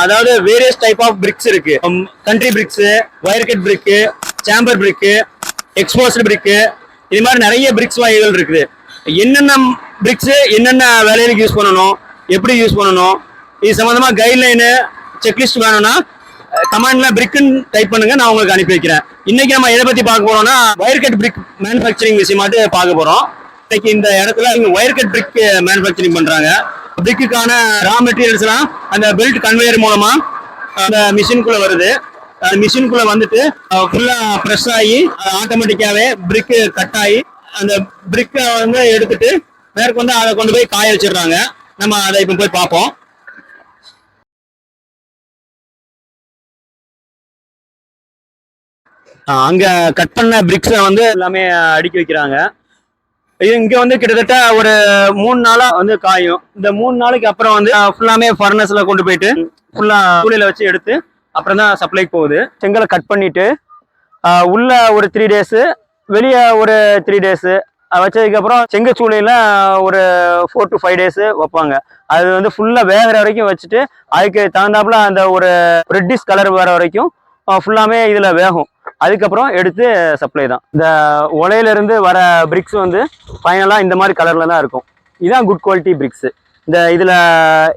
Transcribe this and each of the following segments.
அதாவது various type of BRICS இருக்கு. Country BRICS, wire cut பிரிக், chamber பிரிக், exposed பிரிக், இது மாதிரி நிறைய பிரிக்ஸ் வகைகள் இருக்குது. என்னென்ன பிரிக்ஸ் என்னென்ன வேலைகளுக்கு யூஸ் பண்ணணும், எப்படி யூஸ் பண்ணணும், இது சம்பந்தமா கைட்லைனு செக்லிஸ்ட் வேணும்னா கமாண்ட்ல பிரிக்னு டைப் பண்ணுங்க, நான் உங்களுக்கு அனுப்பி வைக்கிறேன். இன்னைக்கு நம்ம எதை பத்தி பார்க்க போறோம்னா வயர் கட் பிரிக் மேனுஃபேக்சரிங் விஷயமாட்டு பார்க்க போறோம். இன்னைக்கு இந்த இடத்துல வயர் கட் பிரிக் மேனுஃபேக்சரிங் பண்றாங்க. பிரிக்குக்கான ரா மெட்டீரியல்ஸ் எல்லாம் அந்த பெல்ட் கன்வேயர் மூலமா அந்த மிஷினுக்குள்ள வருது. அந்த மிஷினுக்குள்ள வந்துட்டு ஃபுல்லா ப்ரெஸ் ஆகி ஆட்டோமேட்டிக்காவே பிரிக் கட் ஆகி அந்த பிரிக்கை வந்து எடுத்துட்டு மேற்கு வந்து அதை கொண்டு போய் காய வச்சிடுறாங்க. நம்ம அதை இப்போ போய் பார்ப்போம். அங்க கட் பண்ண பிரிக்ஸை வந்து எல்லாமே அடுக்கி வைக்கிறாங்க. இங்க வந்து கிட்டத்தட்ட ஒரு 3 நாளா வந்து காயும். இந்த 3 நாளைக்கு அப்புறம் வந்து ஃபுல்லாமே ஃபர்னஸ்ல கொண்டு போயிட்டு ஃபுல்லா சூளையில வச்சு எடுத்து அப்புறம் தான் சப்ளைக்கு போகுது. செங்கலை கட் பண்ணிட்டு உள்ள ஒரு 3 டேஸ், வெளியே ஒரு 3 டேஸ் வச்சதுக்கு அப்புறம் செங்கச்சூளையில ஒரு 4 to 5 டேஸ் வைப்பாங்க. அது வந்து ஃபுல்லா வேகிற வரைக்கும் வச்சுட்டு அதுக்கு தகுந்தாப்புல அந்த ஒரு ரெட்டிஷ் கலர் வர வரைக்கும் ஃபுல்லாமே இதுல வேகும். அதுக்கப்புறம் எடுத்து சப்ளை தான். இந்த உலையில இருந்து வர பிரிக்ஸ் வந்து ஃபைனலா இந்த மாதிரி கலர்ல தான் இருக்கும். இதுதான் குட் குவாலிட்டி பிரிக்ஸ். இந்த இதுல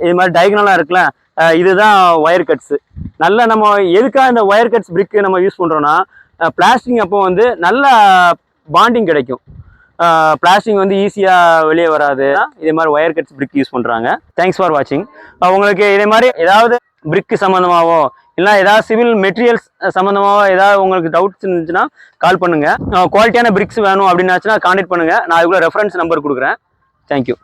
இது மாதிரி டயகனலா இருக்குல்ல, இதுதான் ஒயர் கட்ஸ். நல்ல நம்ம எதுக்காக இந்த ஒயர் கட்ஸ் பிரிக் நம்ம யூஸ் பண்றோம்னா பிளாஸ்டிங் அப்போ வந்து நல்ல பாண்டிங் கிடைக்கும். பிளாஸ்டிக் வந்து ஈஸியா வெளியே வராது. இதே மாதிரி ஒயர் கட்ஸ் பிரிக் யூஸ் பண்றாங்க. தேங்க்ஸ் ஃபார் வாட்சிங். உங்களுக்கு இதே மாதிரி ஏதாவது பிரிக் சம்பந்தமாவோ இல்லை ஏதாவது சிவில் மெட்டீரியல்ஸ் சம்மந்தமாக ஏதாவது உங்களுக்கு டவுட்ஸ் இருந்துச்சுன்னா கால் பண்ணுங்க. குவாலிட்டியான பிரிக்ஸ் வேணும் அப்படின்னாச்சுன்னா கான்டாக்ட் பண்ணுங்க. நான் அதுக்குள்ள ரெஃபரன்ஸ் நம்பர் கொடுக்குறேன். தேங்க்யூ.